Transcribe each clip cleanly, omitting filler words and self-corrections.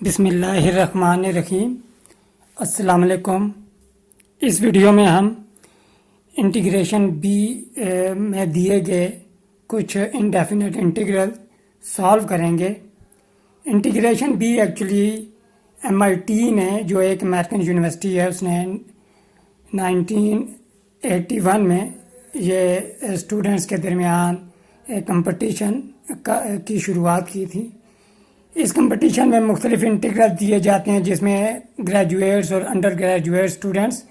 बिस्मिल्लाहिर्रहमानिर्रहीम। अस्सलाम वालेकुम। इस वीडियो में हम इंटीग्रेशन बी में दिए गए कुछ इंडेफिनेट इंटीग्रल सॉल्व करेंगे। इंटीग्रेशन बी एक्चुअली MIT ने, जो एक अमेरिकन यूनिवर्सिटी है, उसने 1981 में ये स्टूडेंट्स के दरमियान एक कंपटीशन की शुरुआत की थी। इस कंपटीशन में मुख्तलिफ इंटीग्रल दिए जाते हैं जिसमें ग्रेजुएट्स और अंडर ग्रेजुएट स्टूडेंट्स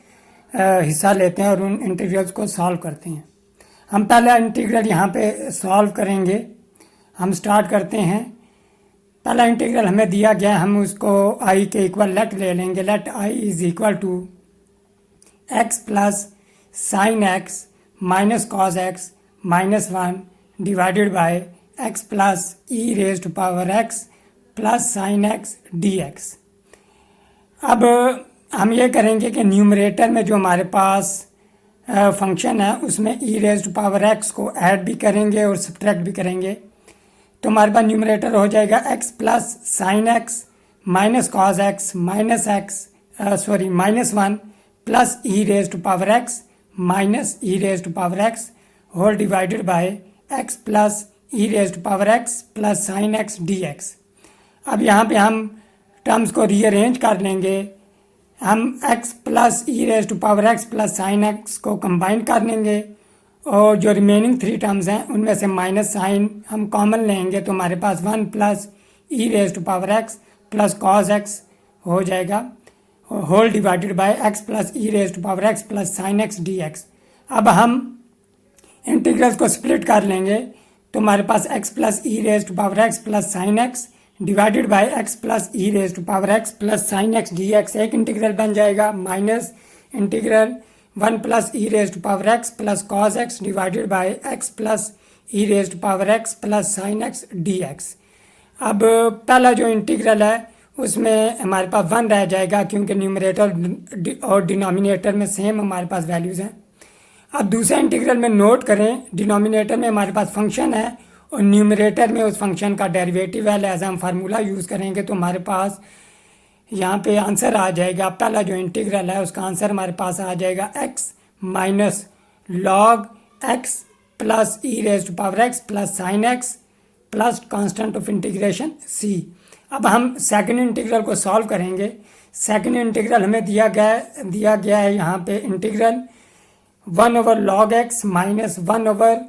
हिस्सा लेते हैं और उन इंटीग्रल्स को सॉल्व करते हैं। हम पहला इंटीग्रल यहाँ पे सॉल्व करेंगे। हम स्टार्ट करते हैं। पहला इंटीग्रल हमें दिया गया है, हम उसको i के इक्वल लेट ले लेंगे। Let i is equal to x plus sin x minus cos x minus 1 divided by x plus e raise to power x plus sin x d x. अब हम ये करेंगे कि न्यूमरेटर में जो हमारे पास फंक्शन है उसमें ई रेज टू पावर एक्स को ऐड भी करेंगे और सब्ट्रैक्ट भी करेंगे। तो हमारे पास न्यूमरेटर हो जाएगा x plus sin x minus cos x minus minus 1 plus e raise to power x minus e raise to power x whole divided by x plus e raise to power x plus sin x d x. अब यहाँ पे हम terms को rearrange कर लेंगे। हम x plus e raise to power x plus sin x को combine कर लेंगे और जो रिमेनिंग 3 टर्म्स हैं उनमें से माइनस साइन हम कॉमन लेंगे तो हमारे पास 1 plus e raise to power x plus cos x हो जाएगा whole divided by x plus e raise to power x plus sin x d x. अब हम इंटीग्रल्स को स्प्लिट कर लेंगे तो हमारे पास x plus e raise to power x plus sin x divided by x plus e raise to power x plus sin x d x एक integral बन जाएगा minus integral 1 plus e raise to power x plus cos x divided by x plus e raise to power x plus sin x d x. अब पहला जो integral है उसमें हमारे पास 1 रह जाएगा क्योंकि न्यूमरेटर और डिनोमिनेटर में सेम हमारे पास वैल्यूज़ हैं। अब दूसरा इंटीग्रल में नोट करें, डिनोमिनेटर में हमारे पास फंक्शन है और न्यूमरेटर में उस फंक्शन का डेरिवेटिव है, लिहाजा हम फार्मूला यूज़ करेंगे तो हमारे पास यहाँ पे आंसर आ जाएगा। पहला जो इंटीग्रल है उसका आंसर हमारे पास आ जाएगा x minus log x plus e raise to power x plus sin x plus constant of integration c। अब हम सेकंड इंटीग्रल को सॉल्व करेंगे। सेकंड इंटीग्रल हमें दिया गया है यहाँ पे integral 1 over log x minus 1 over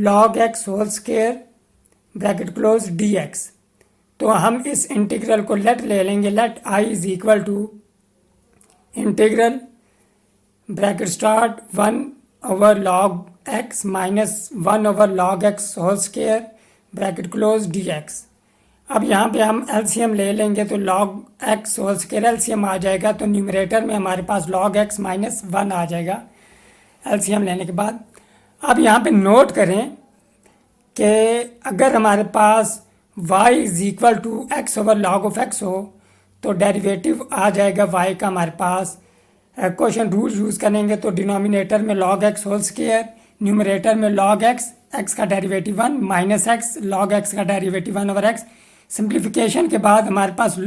log x whole square bracket close dx। तो हम इस इंटीग्रल को लेट ले लेंगे। Let i is equal to integral bracket start 1 over log x minus 1 over log x whole square bracket close dx। अब यहाँ पे हम LCM ले लेंगे तो log x whole square LCM आ जाएगा तो न्यूमरेटर में हमारे पास log x माइनस 1 आ जाएगा LCM लेने के बाद। अब यहाँ पे नोट करें कि अगर हमारे पास y is equal to x over log of x हो तो डेरिवेटिव आ जाएगा y का हमारे पास। क्वेश्चन रूल यूज़ करेंगे तो डिनोमिनेटर में log x whole square, numerator में log x का derivative 1 minus x log x का डेरिवेटिव 1 ओवर x। सिंप्लीफिकेशन के बाद हमारे पास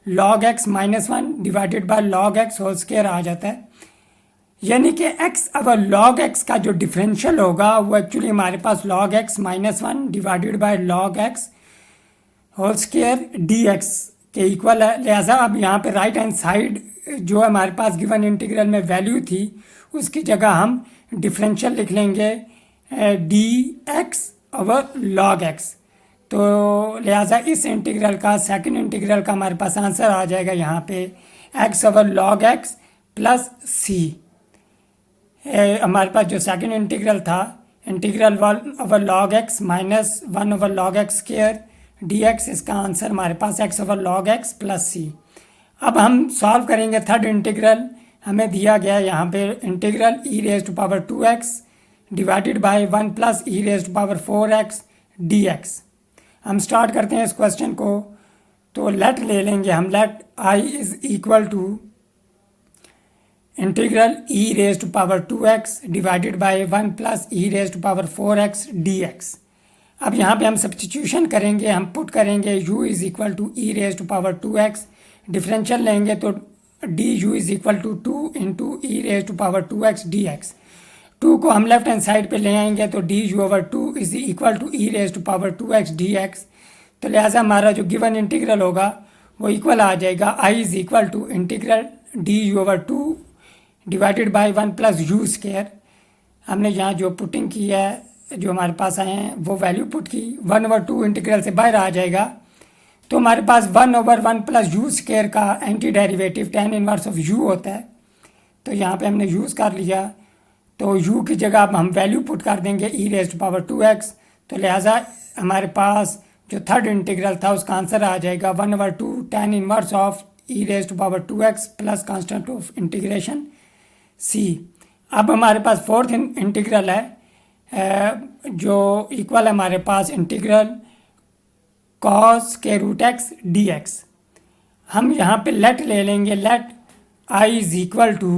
log x minus 1 divided by log x whole square आ जाता है। यानी कि x अवर log x का जो डिफरेंशियल होगा वो एक्चुअली हमारे पास log x minus 1 divided by log x whole square dx के इक्वल है। लिहाजा अब यहाँ पे राइट हैंड साइड जो हमारे पास गिवन इंटीग्रल में वैल्यू थी उसकी जगह हम डिफरेंशियल लिख लेंगे dx ओवर log x। तो लिहाजा इस इंटीग्रल का सेकंड इंटीग्रल का हमारे पास आंसर आ जाएगा यहाँ पे x over log x plus c। हमारे पास जो सेकंड इंटीग्रल था integral 1 over log x minus 1 over log x square dx, इसका आंसर हमारे पास x over log x plus c। अब हम सॉल्व करेंगे थर्ड इंटीग्रल। हमें दिया गया है यहाँ पे integral e raise to power 2x divided by 1 plus e raise to power 4x dx। हम स्टार्ट करते हैं इस क्वेश्चन को तो लेट ले लेंगे हम। Let i is equal to integral e raise to power 2x divided by 1 plus e raise to power 4x dx। अब यहाँ पे हम सब्स्टिट्यूशन करेंगे, हम पुट करेंगे u is equal to e raise to power 2x, differential लेंगे तो d u is equal to 2 into e raise to power 2x dx। 2 को हम लेफ्ट हैंड साइड पे ले आएंगे तो d u over 2 is equal to e raise to power 2x dx। तो लिहाजा हमारा जो गिवन इंटीग्रल होगा वो इक्वल आ जाएगा i is equal to integral d u over 2 divided by 1 plus u square. हमने यहाँ जो पुटिंग की है, जो हमारे पास आए हैं वो वैल्यू पुट की, 1/2 इंटीग्रल से बाहर आ जाएगा तो हमारे पास 1/1 प्लस यू स्क्वायर का anti derivative tan inverse of u होता है। तो यहाँ पे हमने यूज़ कर लिया, तो u की जगह अब हम वैल्यू पुट कर देंगे e raise to power 2x। तो लिहाजा हमारे पास जो थर्ड इंटीग्रल था उसका आंसर आ जाएगा 1/2 tan inverse of e raise to power 2x plus constant of integration c। अब हमारे पास फोर्थ इंटीग्रल है जो इक्वल है हमारे पास इंटीग्रल कॉस के रूट एक्स डी एक्स। हम यहाँ पे लेट ले लेंगे, let I is equal to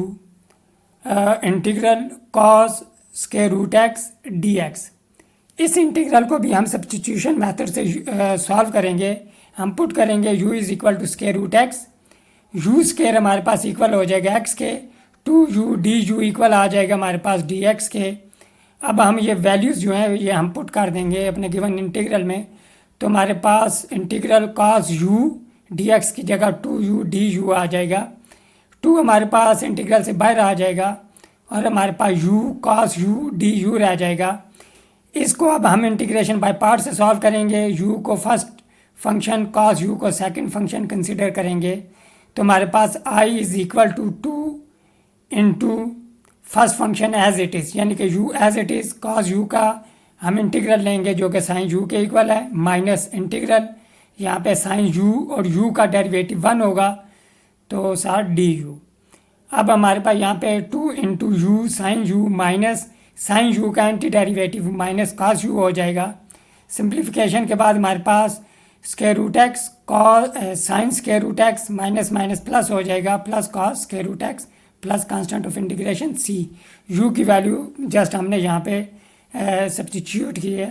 integral cos के रूट एक्स डी एक्स। इस इंटीग्रल को भी हम सब्स्टिट्यूशन मेथड से सॉल्व करेंगे। हम पुट करेंगे u is equal to square root x, u square हमारे पास इक्वल हो जाएगा x के, 2u डी यू इक्वल आ जाएगा हमारे पास dx के। अब हम ये वैल्यूज़ जो हैं ये हम पुट कर देंगे अपने गिवन इंटीग्रल में। तो हमारे पास इंटीग्रल cos u dx की जगह 2u du आ जाएगा, 2 हमारे पास इंटीग्रल से बाहर आ जाएगा और हमारे पास u cos u du रह जाएगा। इसको अब हम इंटीग्रेशन बाय पार्ट से सॉल्व करेंगे। u को फर्स्ट फंक्शन, cos u को सेकंड फंक्शन कंसिडर करेंगे। तो हमारे पास i is equal to 2 into first function as it is, यानी कि u as it is cos u का हम इंटीग्रल लेंगे जो कि साइन u के इक्वल है, माइनस इंटीग्रल यहाँ पे साइन u और u का डेरिवेटिव 1 होगा तो साथ du। अब हमारे पास यहाँ पे 2 into u sine u minus sine u का anti derivative minus cos u हो जाएगा। सिंप्लीफिकेशन के बाद हमारे पास square root x sine square root x minus minus plus हो जाएगा, plus cos square root x plus constant of integration c। u की वैल्यू जस्ट हमने यहाँ पे सब्स्टिट्यूट की है।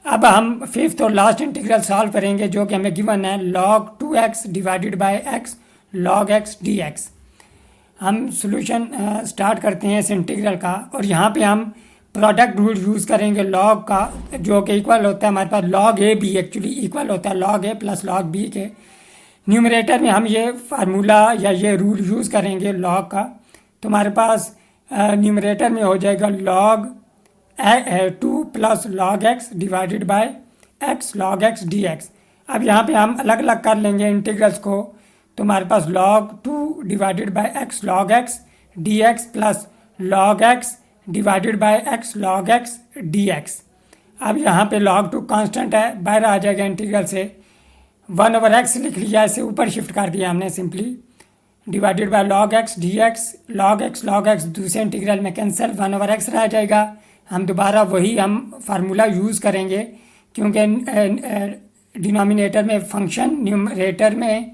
अब हम फिफ्थ और लास्ट इंटीग्रल सॉल्व करेंगे जो कि हमें गिवन है log 2x divided by x log x dx। हम सॉल्यूशन स्टार्ट करते हैं इस इंटीग्रल का और यहाँ पे हम प्रोडक्ट रूल यूज़ करेंगे log का, जो कि इक्वल होता है हमारे पास log a b, actually equal होता है log a plus log b के। न्यूमरेटर में हम ये फार्मूला या ये रूल यूज़ करेंगे log का। तो हमारे पास न्यूमरेटर में हो जाएगा log 2 plus log x divided by x log x dx। अब यहाँ पे हम अलग अलग कर लेंगे इंटीग्रल्स को। तो हमारे पास log 2 divided by x log x dx plus log x divided by x log x dx। अब यहाँ पे log 2 कांस्टेंट है, बाहर आ जाएगा इंटीग्रल से, 1/x लिख लिया, इसे ऊपर शिफ्ट कर दिया हमने simply, divided by log x dx। log x दूसरे इंटीग्रल में कैंसिल, 1/x रह जाएगा। हम दोबारा वही हम फार्मूला यूज़ करेंगे क्योंकि डिनोमिनेटर में फंक्शन, न्यूमरेटर में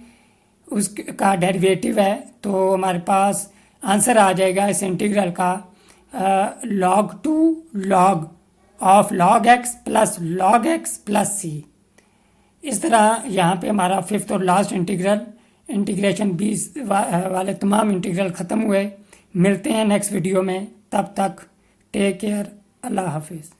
उसका डेरिवेटिव है। तो हमारे पास आंसर आ जाएगा इस इंटीग्रल का log 2 log of log x plus c। इस तरह यहाँ पे हमारा फिफ्थ और लास्ट इंटीग्रेशन 20 वाले तमाम इंटीग्रल ख़त्म हुए। मिलते हैं नेक्स्ट वीडियो में, तब तक टेक केयर, अल्लाह हाफिज़।